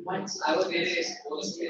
Once I was very exposed to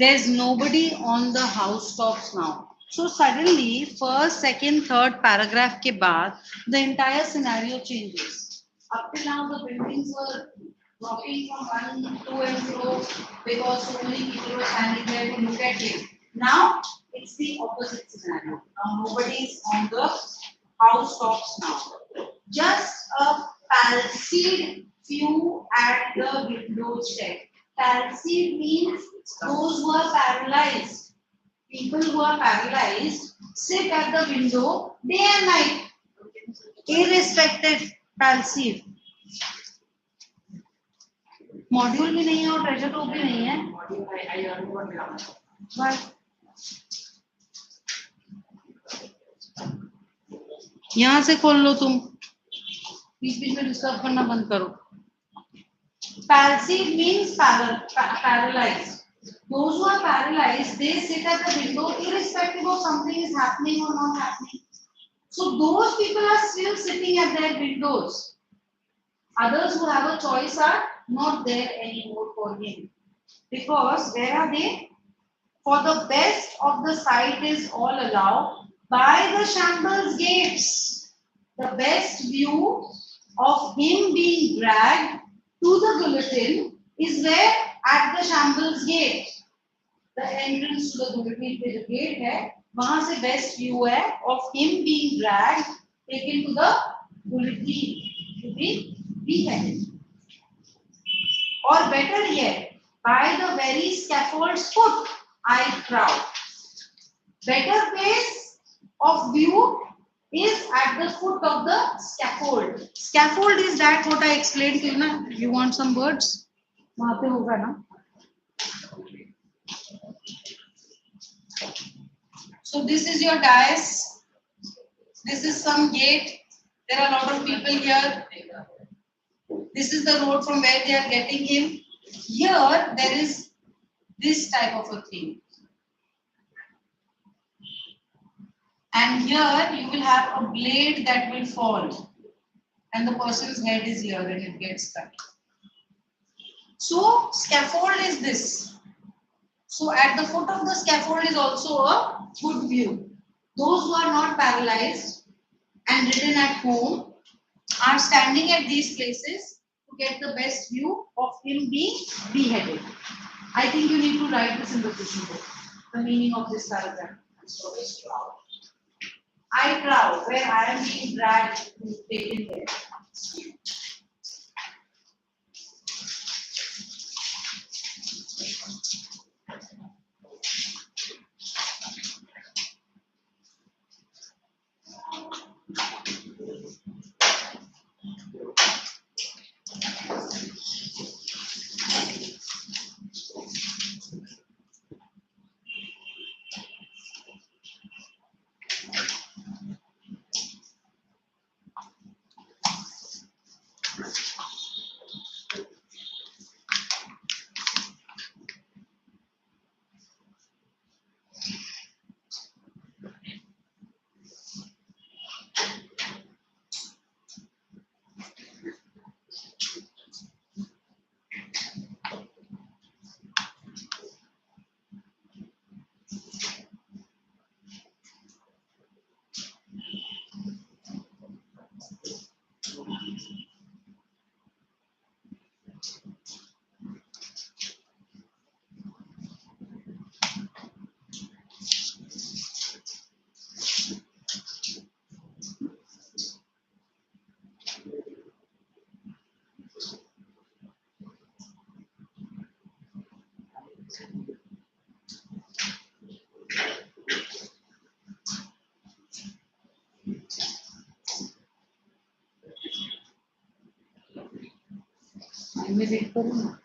there's nobody on the housetops now. So suddenly, first, second, third paragraph ke baad, the entire scenario changes. Up till now, the buildings were dropping from one to and fro because so many people were standing there to look at it. Now, it's the opposite scenario. Now, nobody is on the housetops now. Just a palsied view at the window check. Palsied means those who are paralyzed. People who are paralyzed sit at the window day and night, irrespective palsied. Module भी नहीं है और treasure tube भी नहीं है. बस यहाँ से खोल लो तुम. बीच बीच में डिस्टर्ब करना बंद करो. Palsied means paralyzed. Those who are paralyzed, they sit at the window irrespective of something is happening or not happening. So those people are still sitting at their windows. Others who have a choice are not there anymore for him. Because where are they? For the best of the sight is all allowed by the shambles gates. The best view of him being dragged to the guillotine is where? At the shambles gate. The entrance to the guillotine पे जो gate है, वहाँ से best view है of him being dragged, taken to the guillotine to be beheaded. Or better yet, by the very scaffold's foot, I crowd. Better place of view is at the foot of the scaffold. Scaffold is that what I explained to you na? You want some words? वहाँ पे होगा ना? So this is your dais. This is some gate. There are a lot of people here. This is the road from where they are getting him. Here there is this type of a thing. And here you will have a blade that will fall. And the person's head is here and it gets cut. So scaffold is this. So at the foot of the scaffold is also a good view. Those who are not paralyzed and ridden at home are standing at these places to get the best view of him being beheaded. I think you need to write this in the question book. The meaning of this paragraph. So this crowd. I crowd where I am being dragged to taken there. मैं wait करूँ ना.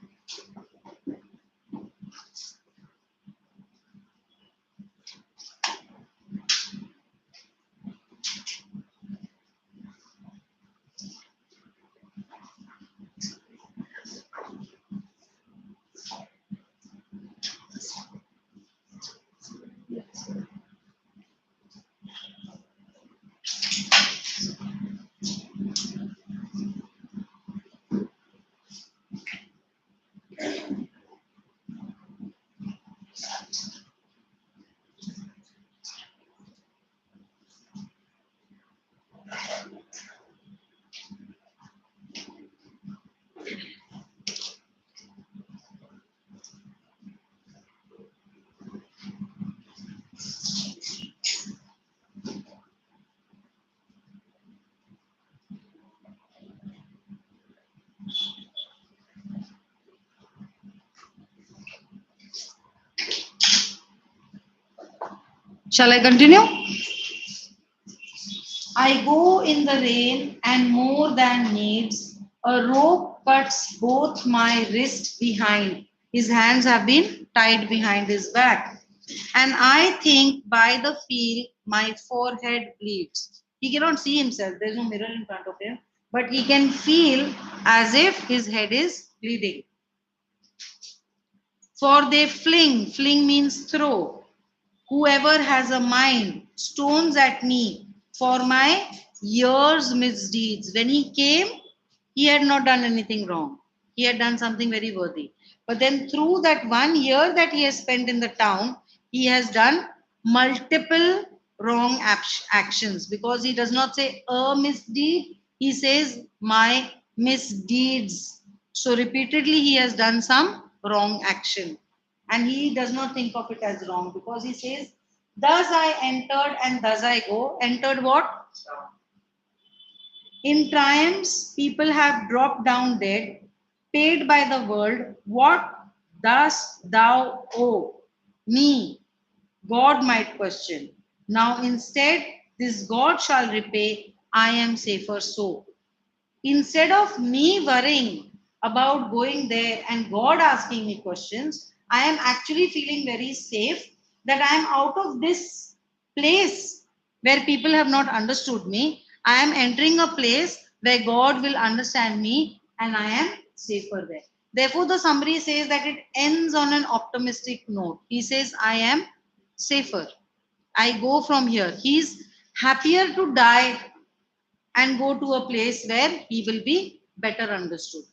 Shall I continue? I go in the rain and more than needs. A rope cuts both my wrist behind. His hands have been tied behind his back. And I think by the feel my forehead bleeds. He cannot see himself. There's no mirror in front of him. But he can feel as if his head is bleeding. For they fling means throw. Whoever has a mind stones at me for my years' misdeeds. When he came, he had not done anything wrong. He had done something very worthy. But then, through that 1 year that he has spent in the town, he has done multiple wrong actions because he does not say a misdeed, he says my misdeeds. So, repeatedly, he has done some wrong action. And he does not think of it as wrong because he says, thus I entered and thus I go. Entered what? In triumphs, people have dropped down dead, paid by the world. What dost thou owe me? God might question. Now instead, this God shall repay. I am safer so. Instead of me worrying about going there and God asking me questions, I am actually feeling very safe that I am out of this place where people have not understood me. I am entering a place where God will understand me and I am safer there. Therefore, the summary says that it ends on an optimistic note. He says, I am safer. I go from here. He's happier to die and go to a place where he will be better understood.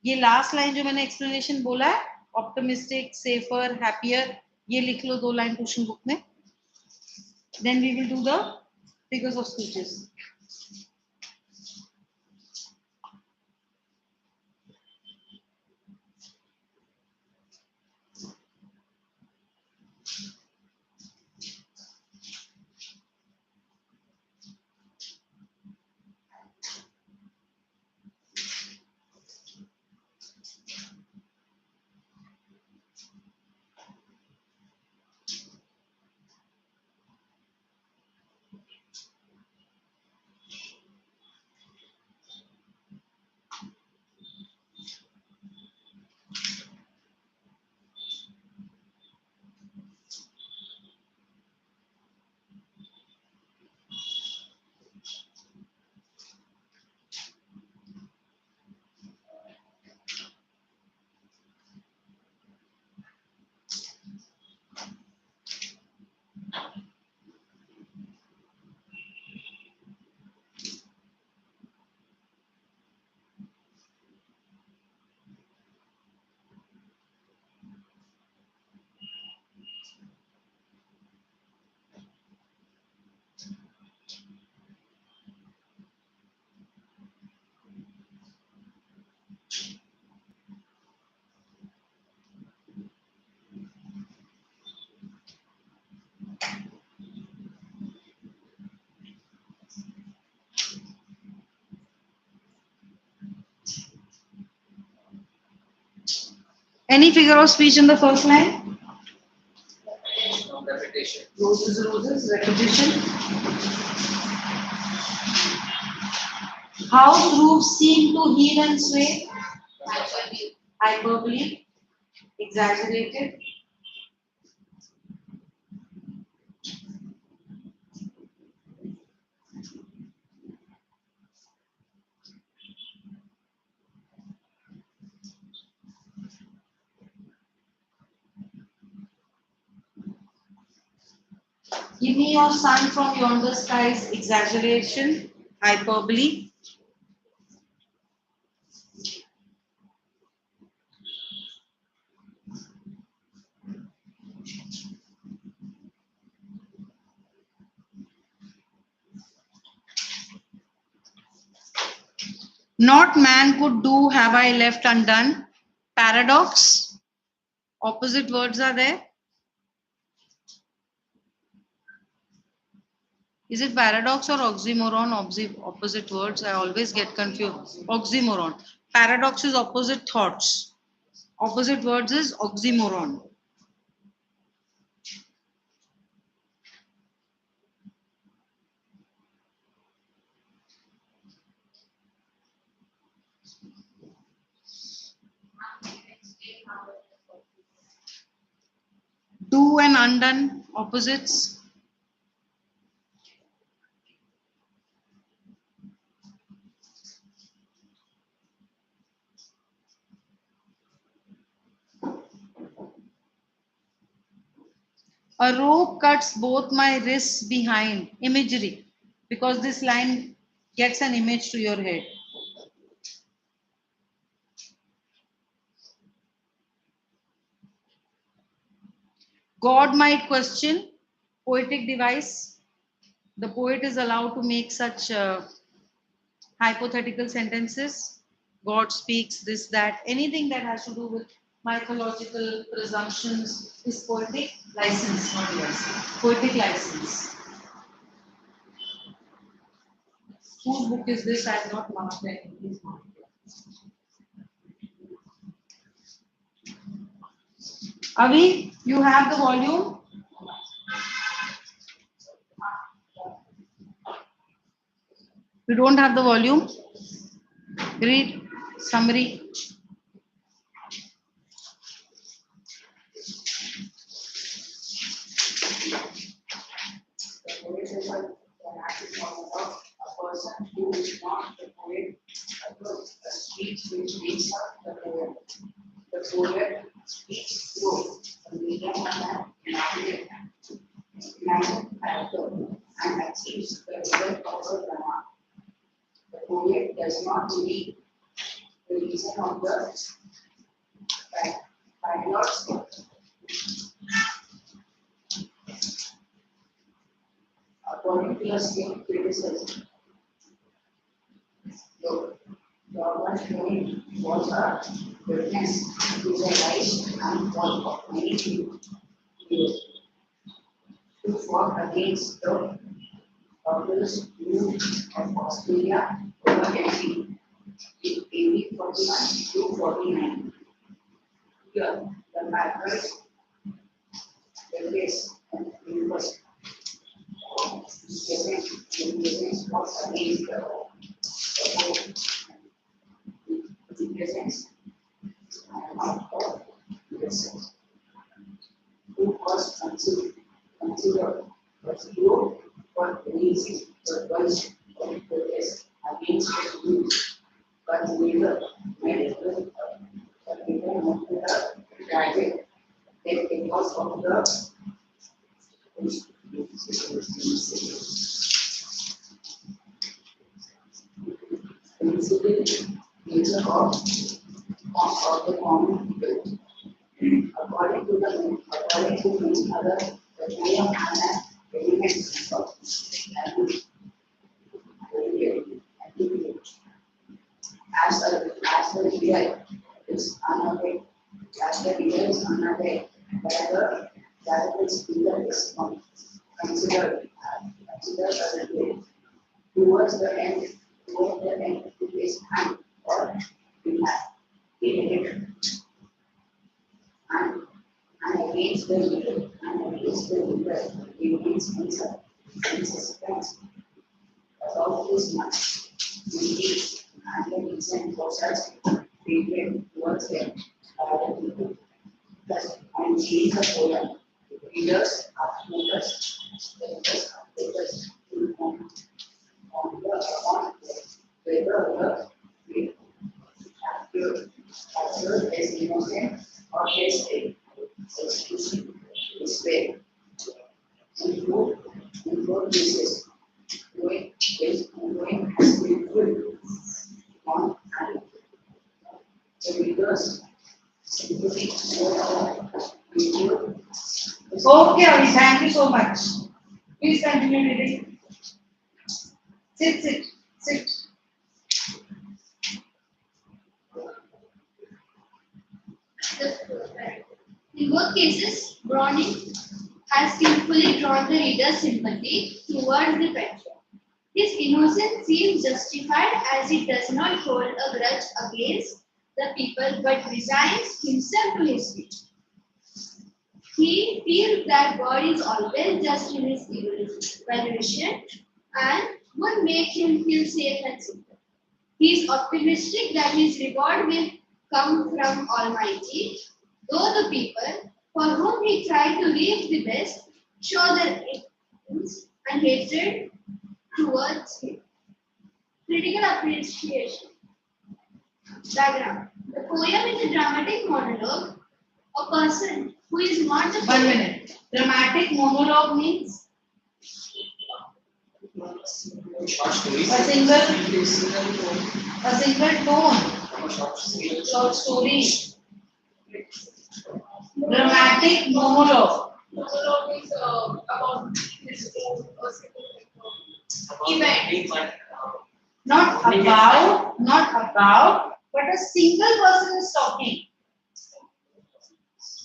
ये last line जो मैंने explanation बोला है optimistic safer happier ये लिख लो 2 line question book में then we will do the figures of speeches. Any figure of speech in the first line? Repetition. Roses, repetition. House roofs seem to heave and sway. Hyperbole. Exaggerated. Give me your sun from yonder skies. Exaggeration. Hyperbole. Not man could do, have I left undone. Paradox. Opposite words are there. Is it paradox or oxymoron? Opposite words. I always get confused. Oxymoron. Paradox is opposite thoughts. Opposite words is oxymoron. Do and undone opposites. A rope cuts both my wrists behind. Imagery. Because this line gets an image to your head. God might question. Poetic device. The poet is allowed to make such hypothetical sentences. God speaks, this, that, anything that has to do with mythological presumptions is poetic license, not license. Poetic license. Whose book is this? I have not marked it. Please mark it. Avi, you have the volume? You don't have the volume? Read summary. The poet is an active form of a person who is not the poet, a speech which makes up the poem. The poet speaks through the medium of an imaginary character and achieves the result of a drama. The poet does not believe the reason of the paradox. According to the same criticism, the urban flowing was a witness to the rise and fall of many people who fought against the populist rule of Australia over Delhi in AD 41 to 49. Here, the backers, the race, and universe presents was against the presence of presence, who was considered as hero for releasing the voice of protest against the rule, but later made it a people moved to the graduate that because of the principle nature of the common people. According to many other the way of elements of activity as the real is unaware, as the real is unaware, that is real is considered as a real. Towards the end, it is hand or we have it and against the leader, it means himself, in suspense. About this much, indeed, and the reason for such treatment towards them are the people. Thus, and change the poem. Readers, upholders, speakers, upholders, on whether the actor is innocent or is execution is fair. In both cases, doing has been good on and the readers sympathy review. Okay, Avi, thank you so much. Please continue reading. Sit. In both cases, Browning has skillfully drawn the reader's sympathy towards the patron. His innocence seems justified as he does not hold a grudge against the people but resigns himself to his fate. He feels that God is always just in his evaluation and would make him feel safe and secure. He is optimistic that his reward will come from Almighty, though the people for whom he tried to reap the best, show their ignorance and hatred towards him. Critical appreciation. Diagram. The poem is a dramatic monologue. A person who is not the 1 minute. Dramatic monologue means Short stories. a single tone. Short story. Dramatic monologue. Monologue is about his own event. Not about, but a single person is talking.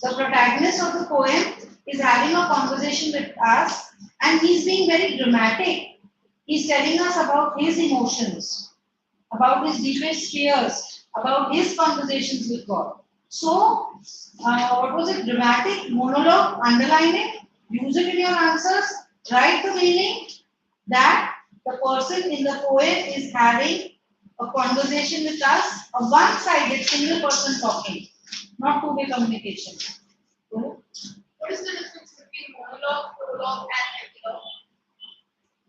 The protagonist of the poem is having a conversation with us and he's being very dramatic. He's telling us about his emotions, about his deepest fears, about his conversations with God. So, what was it? Dramatic monologue, underline it, use it in your answers, write the meaning that the person in the poem is having a conversation with us, a one-sided single person talking, not two-way communication. What is the difference between monologue, prologue, and epilogue?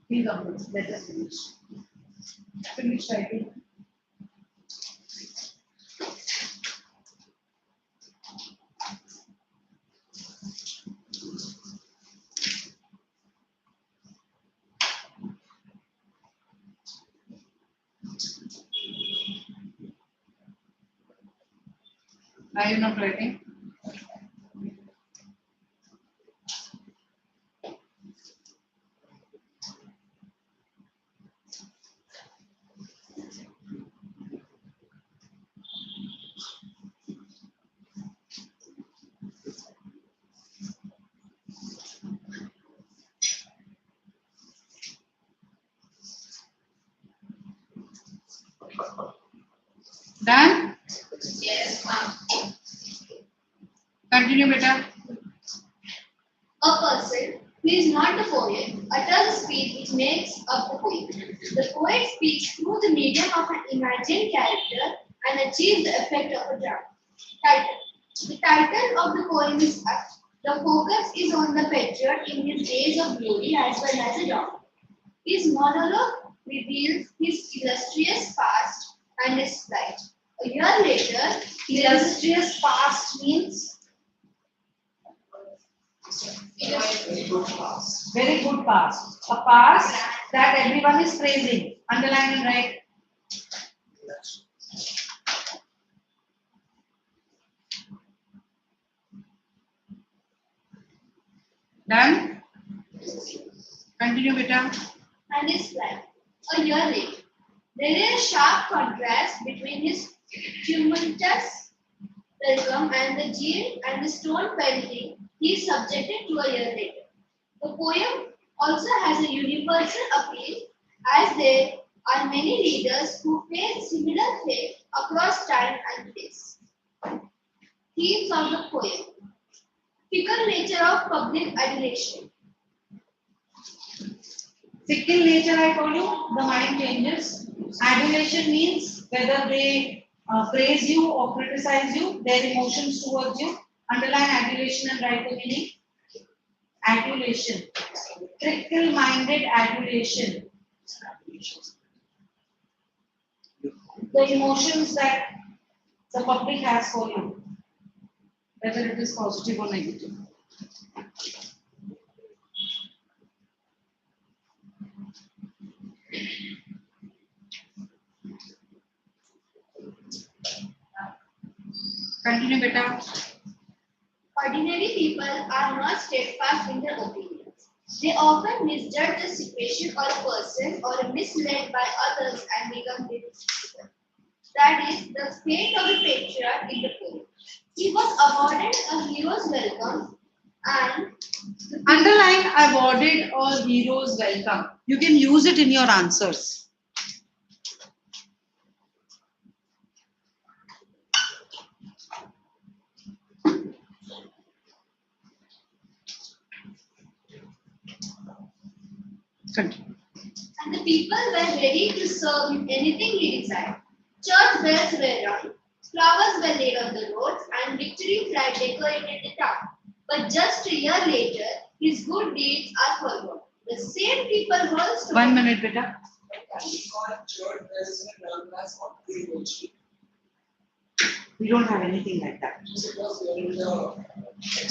Please, let us finish. Finish writing. Are you not writing? Done? Yes, ma'am. Continue, beta. A person who is not the poet utters a speech which makes up the poem. The poet speaks through the medium of an imagined character and achieves the effect of a drama. Title. The title of the poem is Up. The focus is on the patriot in his days of glory as well as a dog. His monologue reveals his illustrious past and his plight. A year later, Illustrious past means very good past. A past that everyone is praising. Underline and write. Done? Continue, beta. and his plight. A year later, there is a sharp contrast between his tumultuous welcome and the jeer and the stone pelting he is subjected to a year later. The poem also has a universal appeal as there are many leaders who face similar fate across time and place. Themes of the poem. Fickle nature of public adulation. Fickle nature, I told you, the mind changes. Adulation means whether they praise you or criticize you, their emotions towards you. Underline adulation and write the meaning. Adulation. Fickle-minded adulation. The emotions that the public has for you, whether it is positive or negative. Continue, beta. Ordinary people are not steadfast in their opinions. They often misjudge the situation or a person or are misled by others and become disrespectful. That is the fate of the patriarch in the poem. He was awarded a hero's welcome and Underline awarded or hero's welcome. You can use it in your answers. Continue. and the people were ready to serve him anything he desired. Church bells were rung, flowers were laid on the roads, and victory flag decorated the town. But just a year later, his good deeds are forgotten. The same people hurl stones. 1 minute, beta. We don't have anything like that.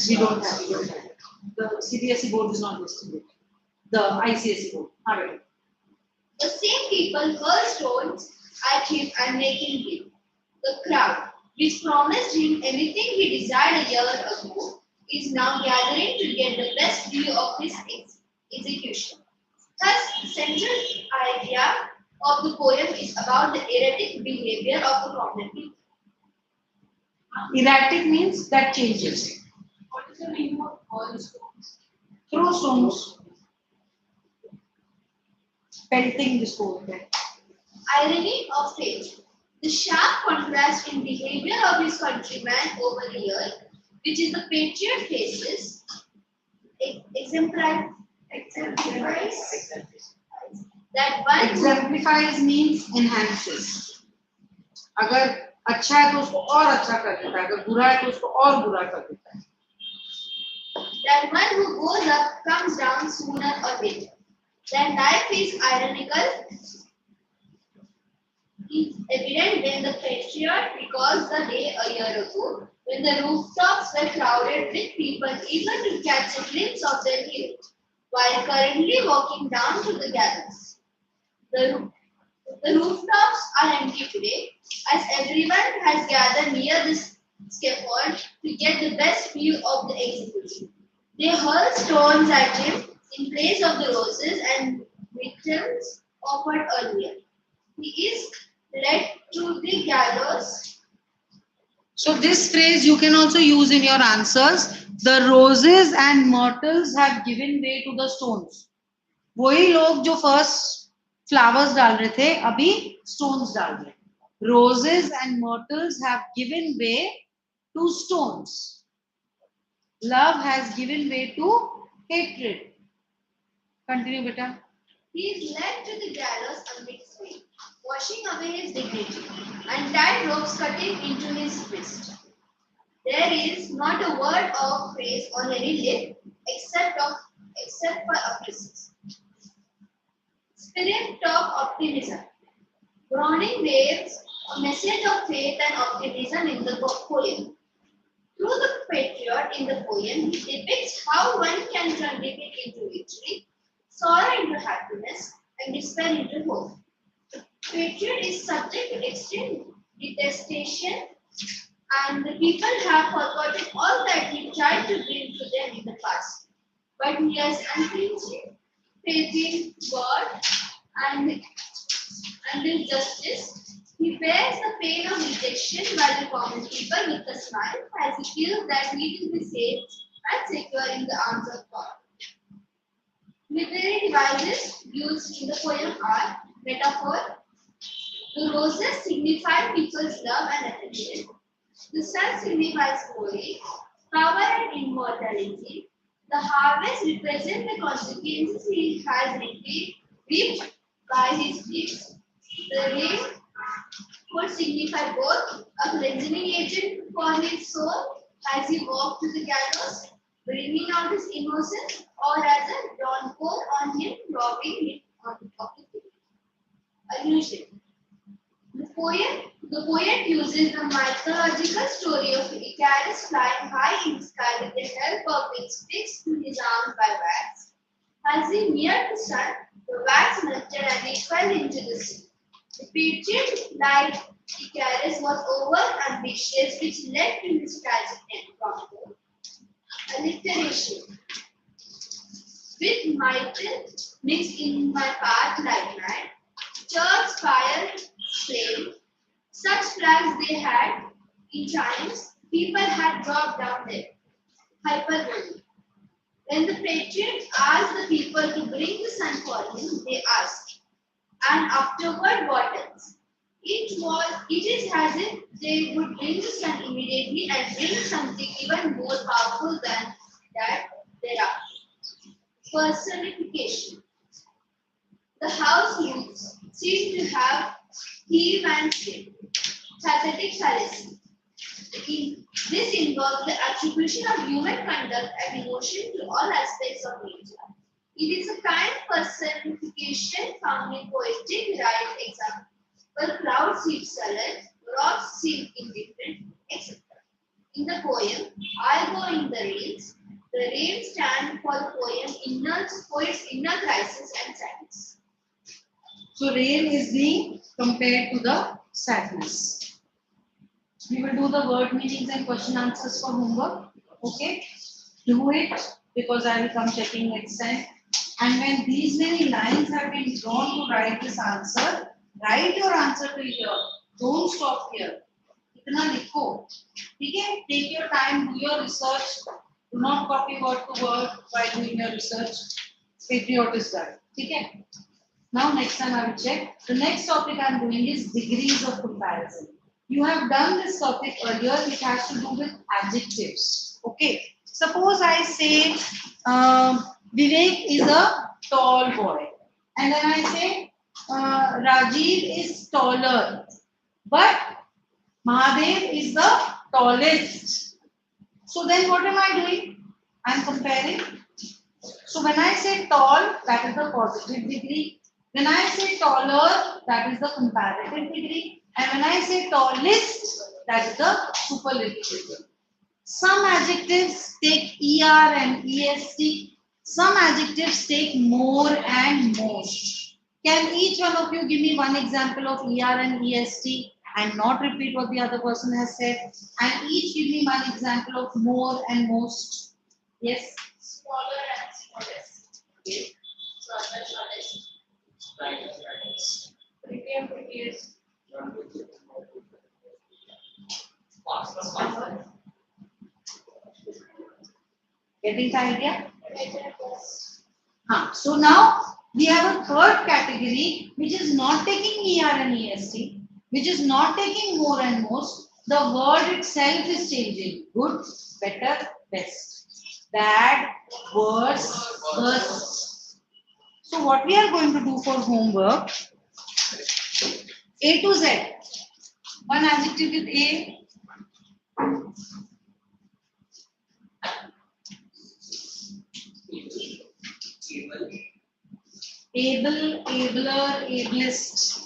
We don't have. The CBSE board is not listed. The ICSE board. Alright. The same people hurl stones at him and make him give. The crowd, which promised him anything he desired a year ago, is now gathering to get the best view of his execution. Thus, the central idea of the poem is about the erratic behavior of the common people. Erratic means that changes. What is the meaning of all stones? Throw stones. Pelting the stone. Irony of fate. The sharp contrast in behavior of his countrymen over the year, which is the patriot faces, exemplifies that one Exemplifies means enhances. अगर अच्छा है तो उसको और अच्छा कर देता है, अगर बुरा है तो उसको और बुरा कर देता है. that one who goes up comes down sooner or later. That life is ironical is evident when the patriot recalls the day a year ago when the rooftops were crowded with people eager to catch a glimpse of their hero, while currently walking down to the gallows. The rooftops are empty today, as everyone has gathered near this scaffold to get the best view of the execution. They hurl stones at him in place of the roses and victims offered earlier. He is led to the gallows. So this phrase you can also use in your answers. The roses and myrtles have given way to the stones. वही लोग जो first flowers डाल रहे थे, अभी stones डाल रहे. Roses and myrtles have given way to stones. Love has given way to hatred. Continue, beta. He is led to the gallows amidst rain, washing away his dignity, and tight ropes cutting into his wrist. There is not a word of praise on any lip except for appreciation. Spirit of optimism. Browning waves a message of faith and optimism in the poem. Through the patriot in the poem, he depicts how one can turn defeat into victory, sorrow into happiness, and despair into hope. The patriot is subject to extreme detestation, and the people have forgotten all that he tried to bring to them in the past. But he has unflinching faith in God and in justice. He bears the pain of rejection by the common people with a smile, as he feels that he will be safe and secure in the arms of God. Literary devices used in the poem are metaphor. The roses signify people's love and affection. The sun signifies glory, power, and immortality. The harvest represents the consequences he has reaped by his deeds. The rain could signify both a cleansing agent for his soul as he walked to the gallows, bringing out his innocence, or as a downpour on him, robbing him of his dignity. Allusion. The poet uses the mythological story of Icse flying high in the sky with the help of wings fixed to his arms by wax. As he neared the sun, the wax melted and he fell into the sea. The patriot, like Icse, was over ambitious, which led to his tragic end. Alliteration. With mythil mixed in my path like night, church fire flame, such flags they had in times people had dropped down there. Hyperbole. When the patriot asked the people to bring the sun for him, they asked, and afterward what else? It is as if they would bring the sun immediately and bring something even more powerful than that thereafter. Personification. The house youths seem to have heave and slip. Pathetic fallacy. This involves the attribution of human conduct and emotion to all aspects of nature. It is a kind personification found in poetic rhyme example. Clouds seem sullen, rocks seem indifferent, etc. In the poem, I go in the rain stand for the poet's inner crisis and sadness. So rain is being compared to the sadness. We will do the word meanings and question answers for homework. Okay? Do it because I will come checking next time. And when these many lines have been drawn to write this answer, write your answer till here. Don't stop here. इतना लिखो, ठीक है? Take your time, do your research. Do not copy word to word while doing your research. Every word is done. ठीक है? Now next time I will check. The next topic I am doing is degrees of comparison. You have done this topic earlier. It has to do with adjectives. Okay. Suppose I say Vivek is a tall boy, and then I say Rajiv is taller, but Mahadev is the tallest. So then what am I doing? I am comparing. So when I say tall, that is the positive degree. When I say taller, that is the comparative degree. And when I say tallest, that is the superlative degree. Some adjectives take ER and EST. Some adjectives take more and most. Can each one of you give me one example of ER and EST and not repeat what the other person has said? And each give me one example of more and most. Yes? Smaller and smallest. Okay. Shorter, shortest. Right. Prettier, prettiest. Faster. Getting the idea? Better, worse. So now we have a third category which is not taking ER and EST, which is not taking more and most. The word itself is changing. Good, better, best. Bad, worse, worst. So what we are going to do for homework, A to Z. One adjective with A. Able, abler, ablest.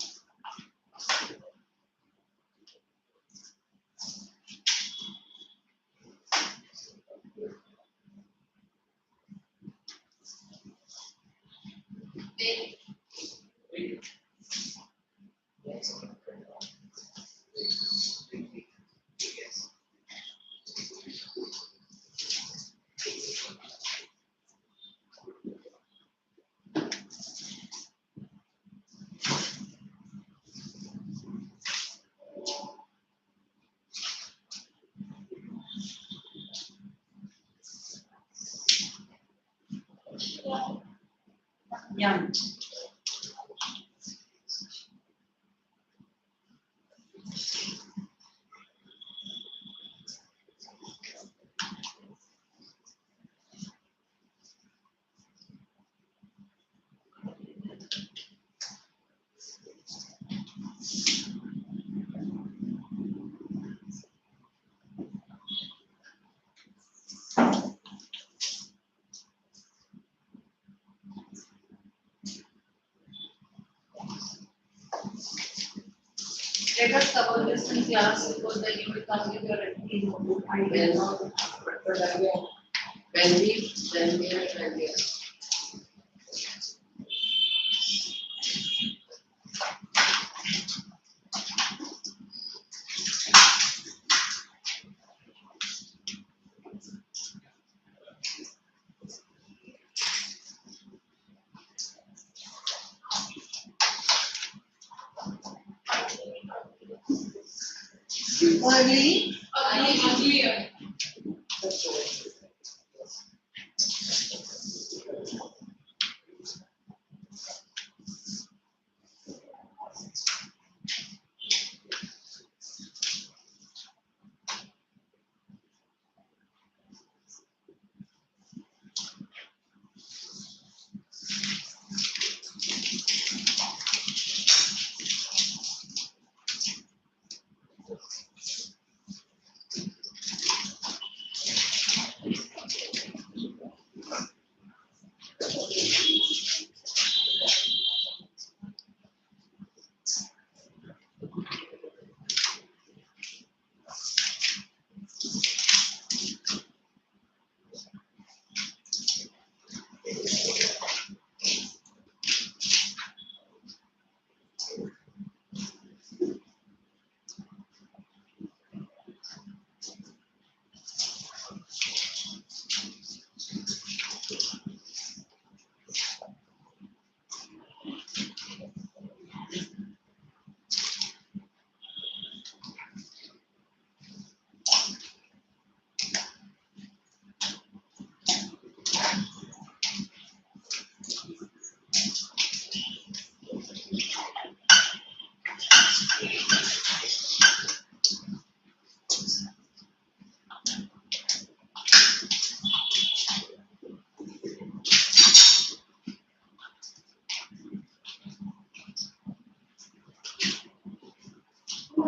Young. Let us cover this in class because then you will come with your idea. When we Early, Uglier.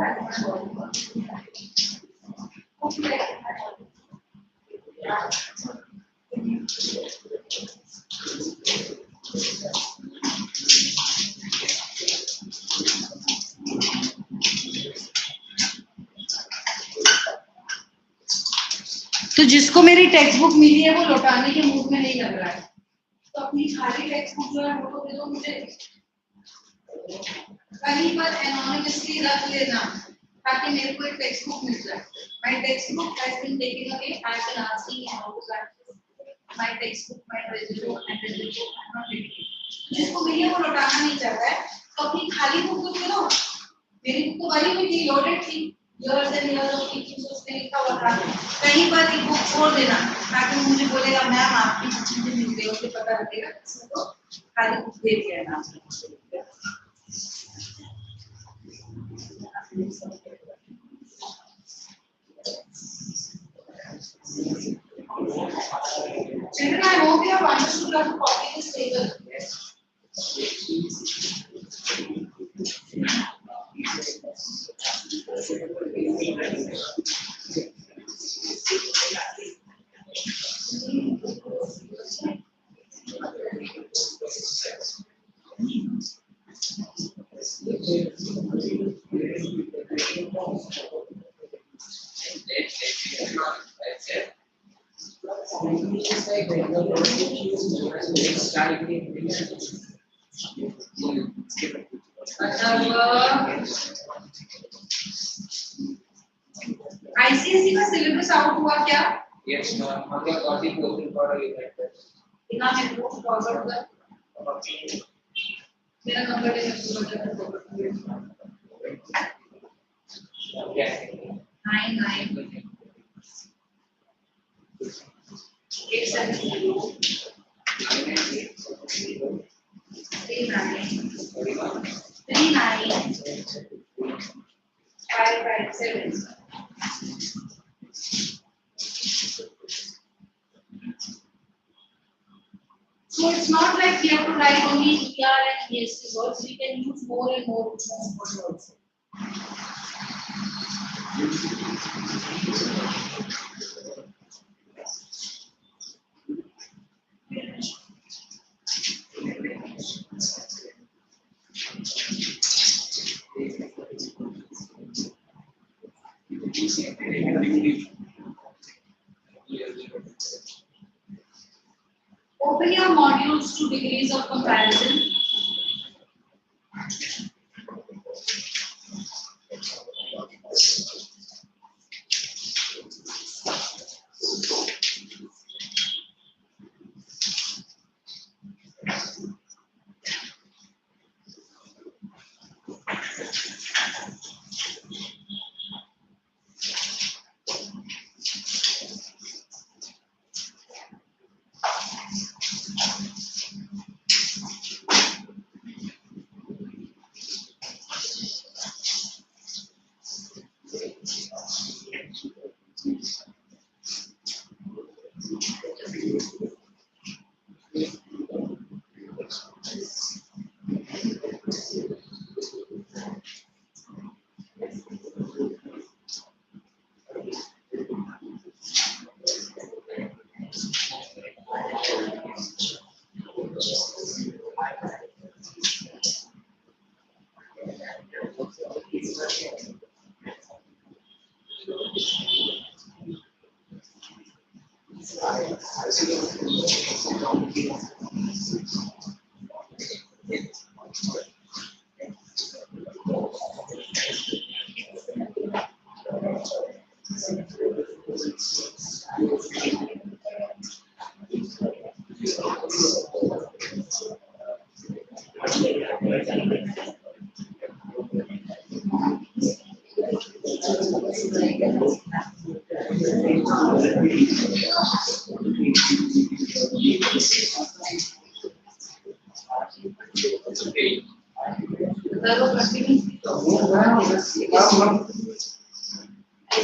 तो जिसको मेरी text book मिली है वो लौटाने के mood में नहीं लग रहा है, तो अपनी खाली टेक्स्ट बुक जो है वो तो दे दो मुझे, कहीं पर एनोनिमसली रख लेना ताकि मेरे को एक टेक्स्ट बुक मिल जाए. My textbook has been taken away. I have been asking how to practice. My textbook, my resume, and resume are not ready. जिसको मिली है वो लौटाना नहीं चाहता है, तो अपनी खाली बुक तो दे दो. मेरी बुक तो भरी हुई थी, लोडेड थी. Years and years of teaching, so उसमें लिखा हुआ था. कहीं पर एक बुक छोड़ देना ताकि मुझे बोलेगा मैम आपकी चीजें मिल गई, उसे पता लगेगा इसमें तो खाली बुक दे दिया है ना. Children, I hope you have understood how to copy this table. ICSE का सिलेबस आउट हुआ क्या? Yes, ma'am. हमने कॉपी कोचिंग पढ़ा लिखा है. इतना मेरे को फॉरवर्ड कर. मेरा नंबर है Yes. 99 870 39 557. So it's not like we have to write only ER and EST words. We can use more and more words also. Open your modules to degrees of comparison. I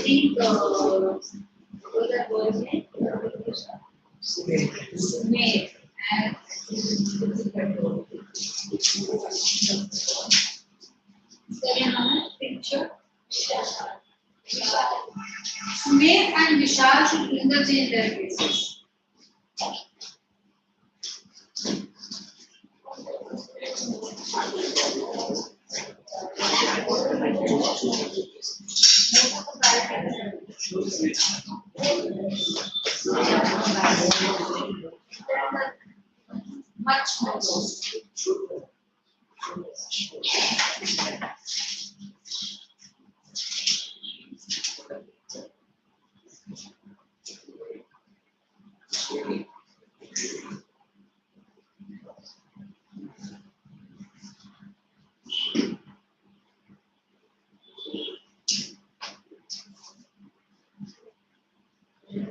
think what that was Sumit and so यहाँ picture will change their cases. Much more.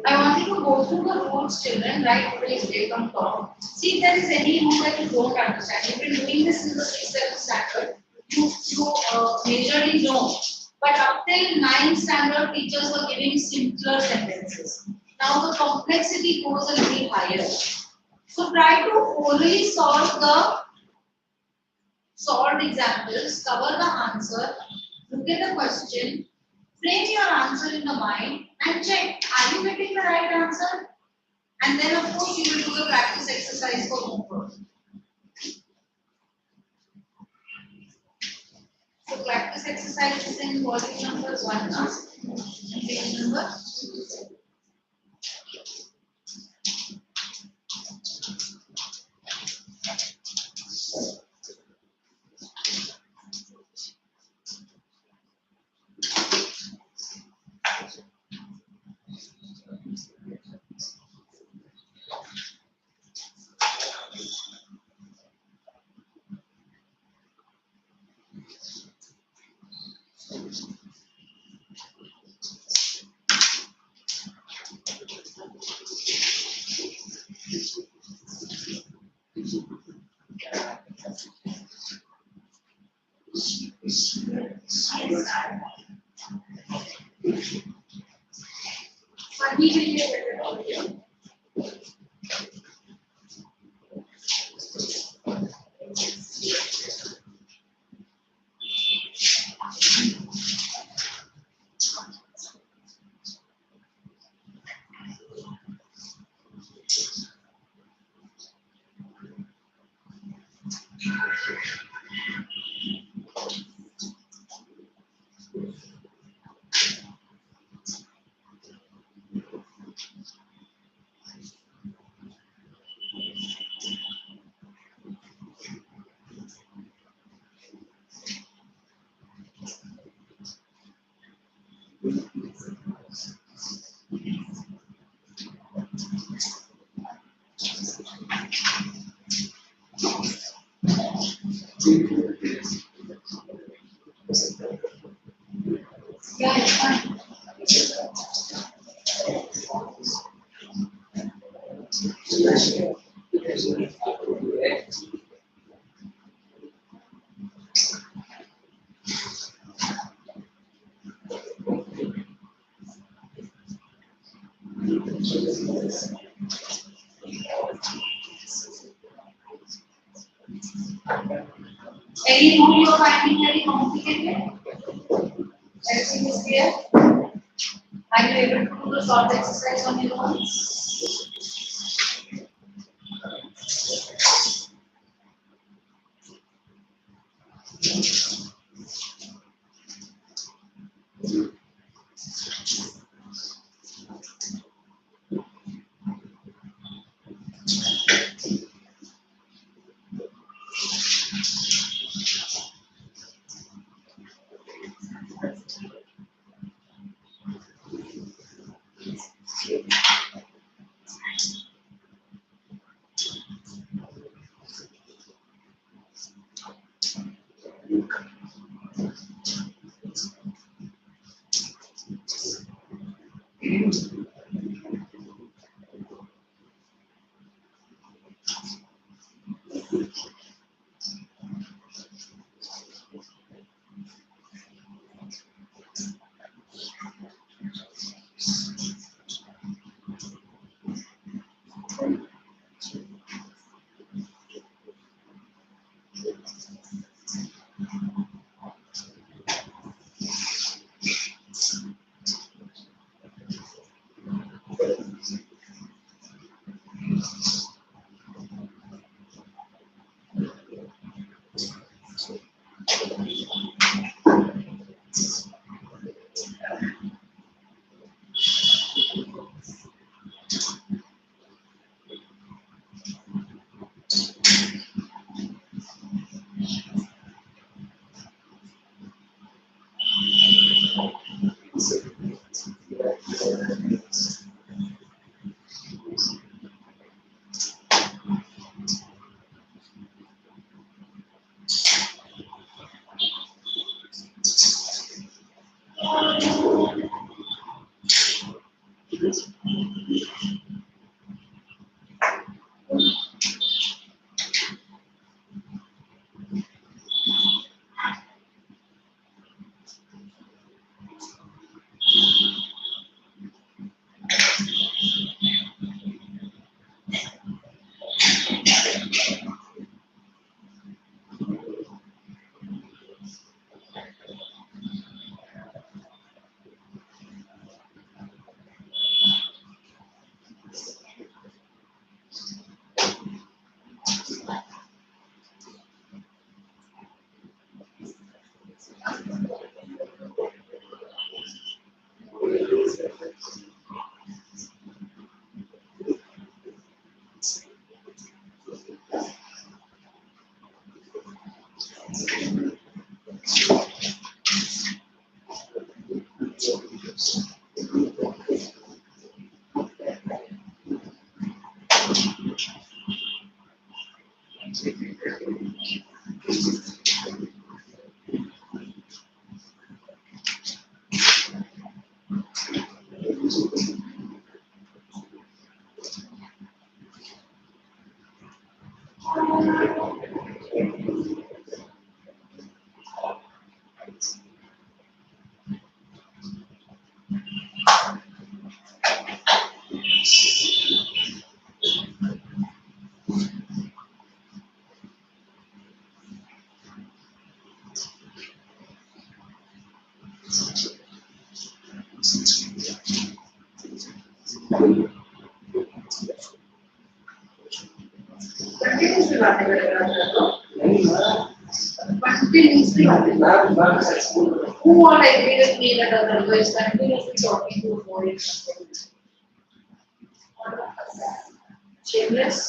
I want you to go through the rules, children, right? Please take on top. See if there is any rule that you don't understand. You've been doing this in the 6th, 7th standard. You majorly know. But up till 9th standard, teachers were giving simpler sentences. Now the complexity goes a little higher. So try to wholly solve the solved examples, cover the answer, look at the question, frame your answer in the mind and check, are you getting the right answer? And then of course you will do the practice exercise for homework. So practice exercise is in volume number 1 now. Page number. But he will be able to do it. Yeah, it's fine. Any rule you are finding very complicated? Everything is clear? Are you able to do the short exercise on your own? Continuously बातें करेगा तो continuously बातें who all agree with me that Arnaldo is continuously talking to foreign companies? Shameless.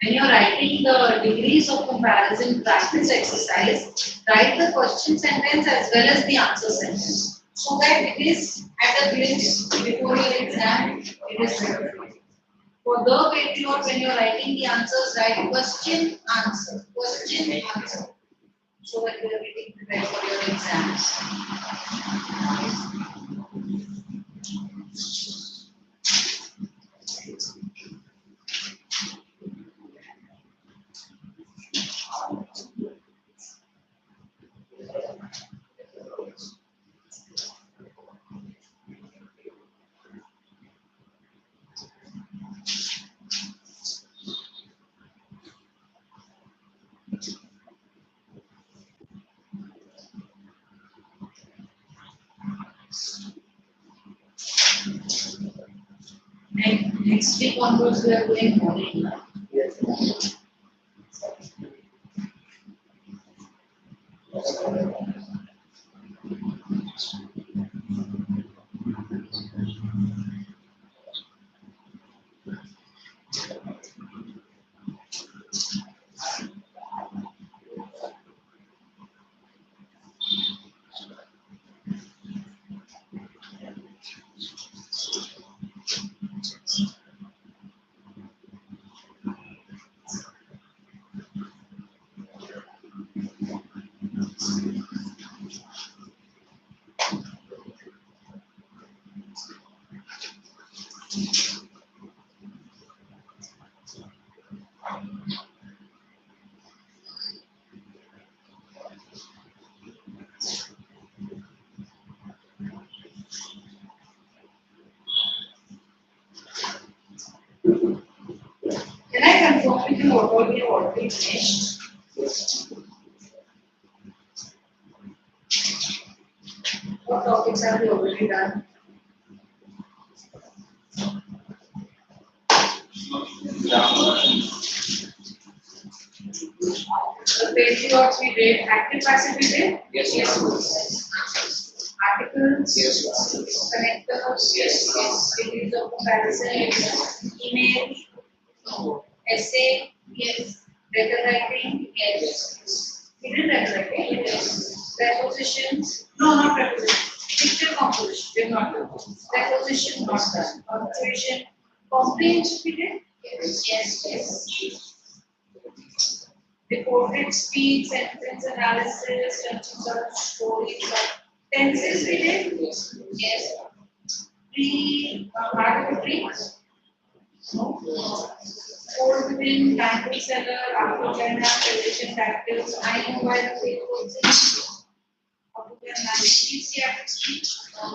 When you're writing the degrees of comparison practice exercise, write the question sentence as well as the answer sentence, so that it is at a glance before your exam, it is better. For the period when you're writing the answers, write question, answer, so that you are getting prepared for your exams. And next week onwards, we are going morning. Yes. Can I confirm with you what all we have already finished? What topics have we already done? The patriots we did, active passive we did? Yes. Articles? Yes. Connectors? Yes. Degrees of comparison? Email? Essay? Yes. Letter writing? Yes. We did letter writing? Yes. Prepositions? No, not prepositions. Picture composition? We have not done. Preposition? Not done. Punctuation? Comprehension we did? Yes. Yes. Reported speech, sentence analysis, structure of stories, tenses we did? Yes. Pre-article no. Code within, banquet seller, after China, tradition tactics, I know why the page was in. Please see after speech. Old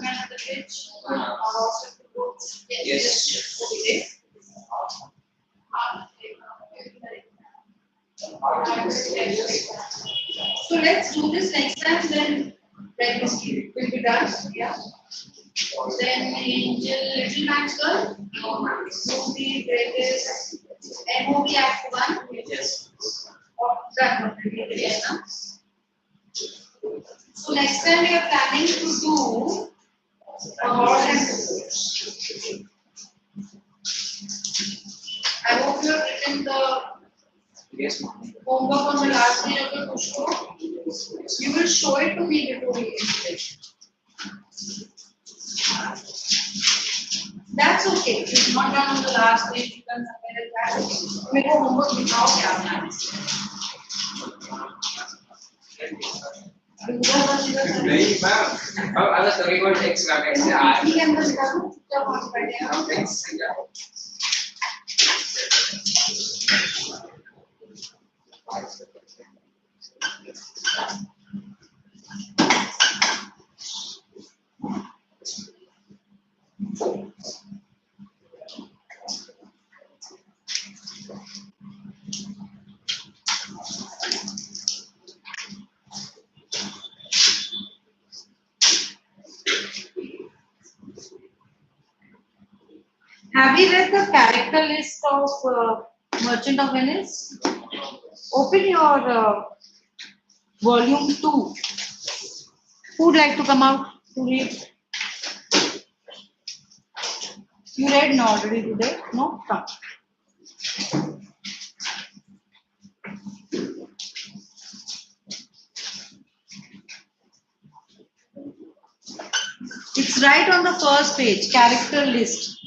man of the bridge. House of the books. Yes. So we did. So let's do this next time, then we will be done. Yeah. Then Angel, Little Max Girl. Movie, greatest. MOB Act 1. Yes. Done. Yes. So next time we are planning to do a horse and Yes, ma'am. Homework on the last page of the question. You will show it to me before we finish. That's okay. If it's not done on the last page, you can submit it. That's okay. मेरे को homework दिखाओ क्या बनाना है. नहीं ma'am, अब अगर सभी को टेक्स्ट का कैसे आए? ठीक है अंदर दिखा दूँ. क्या वहाँ से बैठे हैं? हम टेक्स्ट क्या? Have you read the character list of Merchant of Venice? Open your volume 2. Who would like to come out to read? You read no already today? No? Come. It's right on the first page, character list.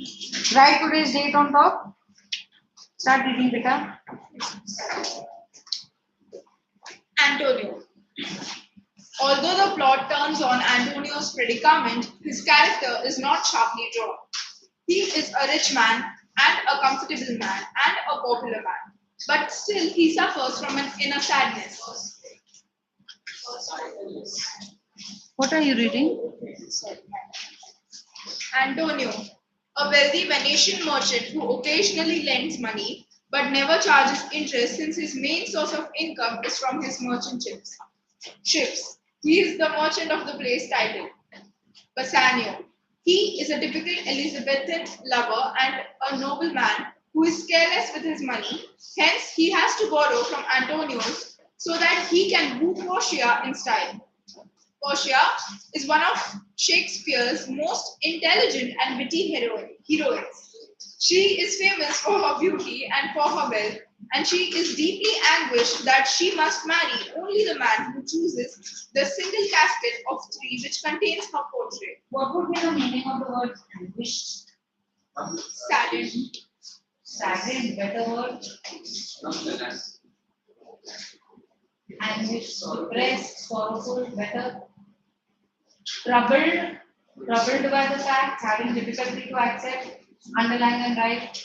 Write today's date on top. Start reading, beta. Antonio. Although the plot turns on Antonio's predicament, his character is not sharply drawn. He is a rich man and a comfortable man and a popular man, but still he suffers from an inner sadness. What are you reading? Antonio, a wealthy Venetian merchant who occasionally lends money but never charges interest since his main source of income is from his merchant ships. He is the merchant of the place title. Bassanio. He is a typical Elizabethan lover and a noble man who is careless with his money. Hence, he has to borrow from Antonio's so that he can woo Portia in style. Portia is one of Shakespeare's most intelligent and witty heroines. She is famous for her beauty and for her wealth, and she is deeply anguished that she must marry only the man who chooses the single casket of 3 which contains her portrait. What would be the meaning of the word anguished? Saddened. Saddened, better word. Anguished, depressed, sorrowful, better. Troubled by the fact, having difficulty to accept, underline and write.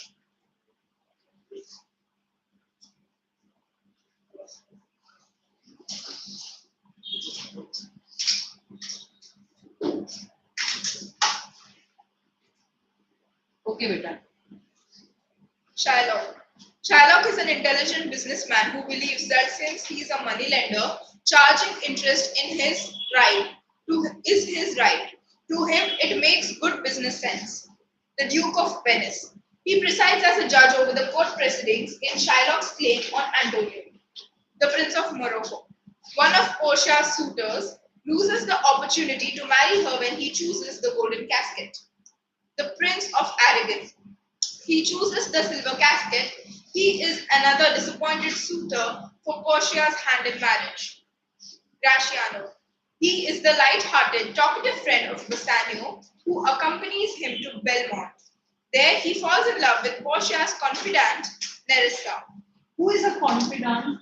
Okay, beta. Shylock. Shylock is an intelligent businessman who believes that since he is a moneylender, charging interest in his right is his right. To him, it makes good business sense. The Duke of Venice. He presides as a judge over the court proceedings in Shylock's claim on Antonio. The Prince of Morocco. One of Portia's suitors loses the opportunity to marry her when he chooses the golden casket. The Prince of Aragon. He chooses the silver casket. He is another disappointed suitor for Portia's hand in marriage. Gratiano. He is the light-hearted, talkative friend of Bassanio who accompanies him to Belmont. There he falls in love with Portia's confidant, Nerissa. Who is a confidant?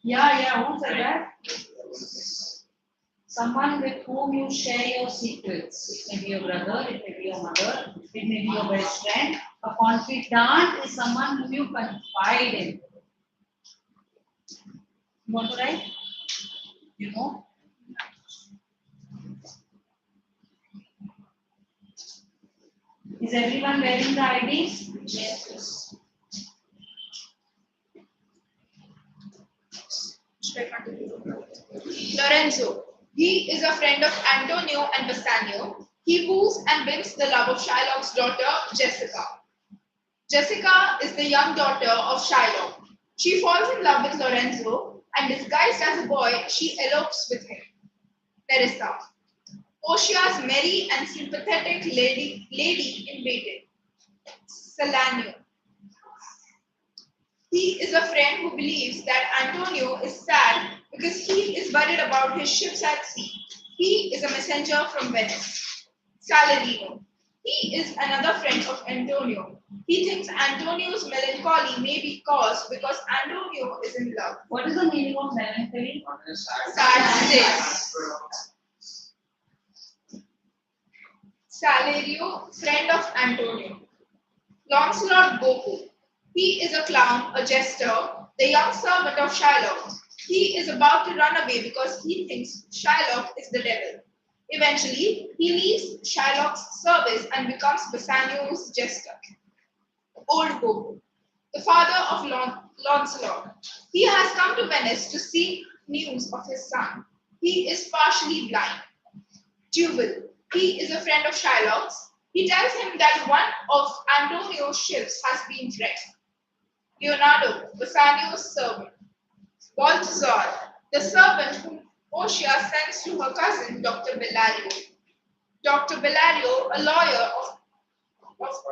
Yeah, who said that? Someone with whom you share your secrets. It may be your brother, it may be your mother, it may be your best friend. A confidant is someone whom you confide in. You want to write? You know? Is everyone wearing the IDs? Yes. Lorenzo. He is a friend of Antonio and Bassanio. He woos and wins the love of Shylock's daughter, Jessica. Jessica is the young daughter of Shylock. She falls in love with Lorenzo and disguised as a boy, she elopes with him. Nerissa. Portia's merry and sympathetic lady in waiting. Salanio. He is a friend who believes that Antonio is sad because he is worried about his ships at sea. He is a messenger from Venice. Salarino. He is another friend of Antonio. He thinks Antonio's melancholy may be caused because Antonio is in love. What is the meaning of melancholy? Sad state. Salario, friend of Antonio. Lancelot Goku. He is a clown, a jester, the young servant of Shylock. He is about to run away because he thinks Shylock is the devil. Eventually, he leaves Shylock's service and becomes Bassanio's jester. Old Goku, the father of Lancelot. He has come to Venice to seek news of his son. He is partially blind. Jubal, he is a friend of Shylock's. He tells him that one of Antonio's ships has been wrecked. Leonardo, Bassanio's servant. Balthazar, the servant whom Portia sends to her cousin, Dr. Bellario. Dr. Bellario, a lawyer of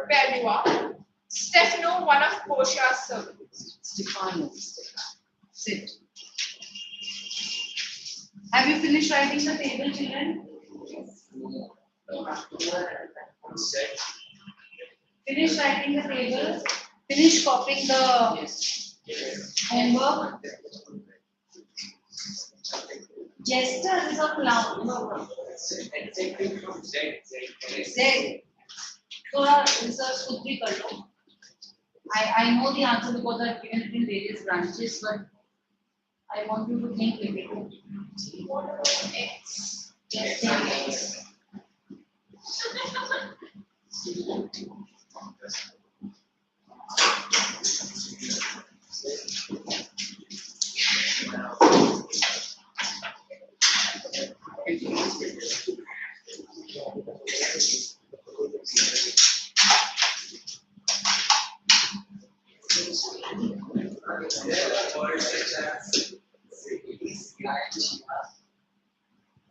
Padua. Stefano, one of Portia's servants. Stefano. Sit. Have you finished writing the table, children? Finish writing the table. Finish copying the homework. Jester is a clown. Z. थोड़ा research खुद भी कर लो. I know the answer because I've given it in various branches, but I want you to think with it. X. Yes, think X.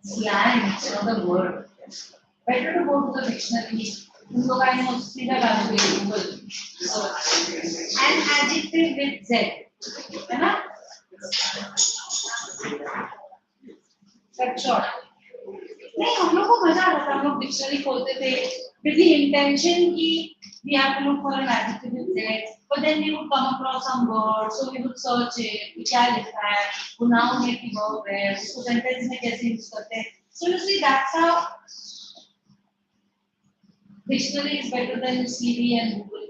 Slang, it's not a word. Better to go to the dictionary. तुम लोग I know सीधा डालोगे Google. An adjective with Z, है ना? Cut short. नहीं हम लोग को मजा आता था. हम लोग डिक्शनरी खोलते थे with the intention कि we have to look for an adjective with Z. But then we would come across some word, so we would search it. कि क्या लिखा है? वो noun है कि verb है? उसको sentence में कैसे use करते हैं? So you see that's how dictionary is better than CV and Google.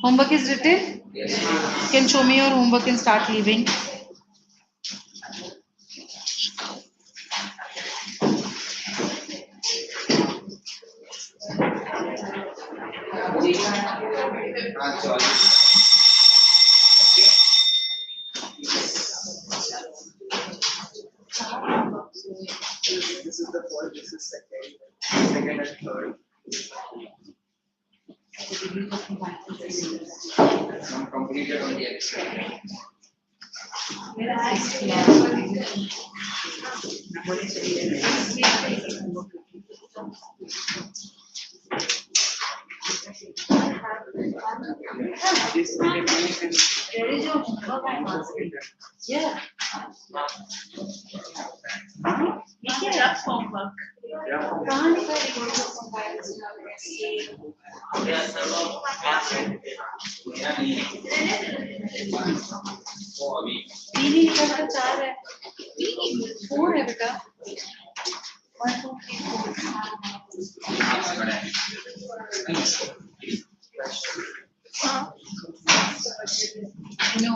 Homework is written? Yes. You can show me your homework and start leaving. This is the first, this is second and third. I'm completed on the Icse. Yeah. Rough homework. कहाँ लिखा है record तीन ही लिखा था. चार है. 4 है बेटा. 1 2 3 4.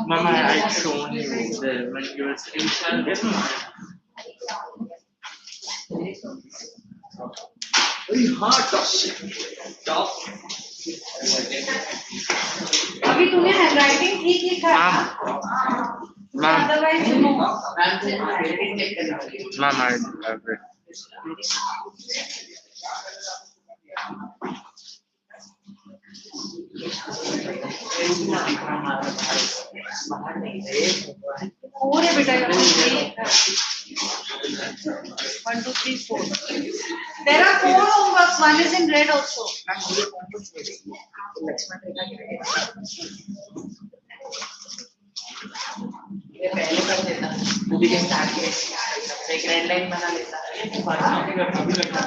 Mama, I shown you when you were screenshot. Very hard top. अभी तूने हैंडराइटिंग ठीक लिखा है ना? Ma'am. Otherwise you know. Ma'am, I have it. बाहर नहीं गए भगवान। Four है बेटा, you have to say. 1, 2, 3, 4. There are 4 homeworks. One is in red also. Ma'am मुझे कौन कौन से देंगे? लक्ष्मण रेखा क्या है? ये पहले कर देता, मूवी के स्टार्ट के एक रेड लाइन बना लेता, बाद में करता।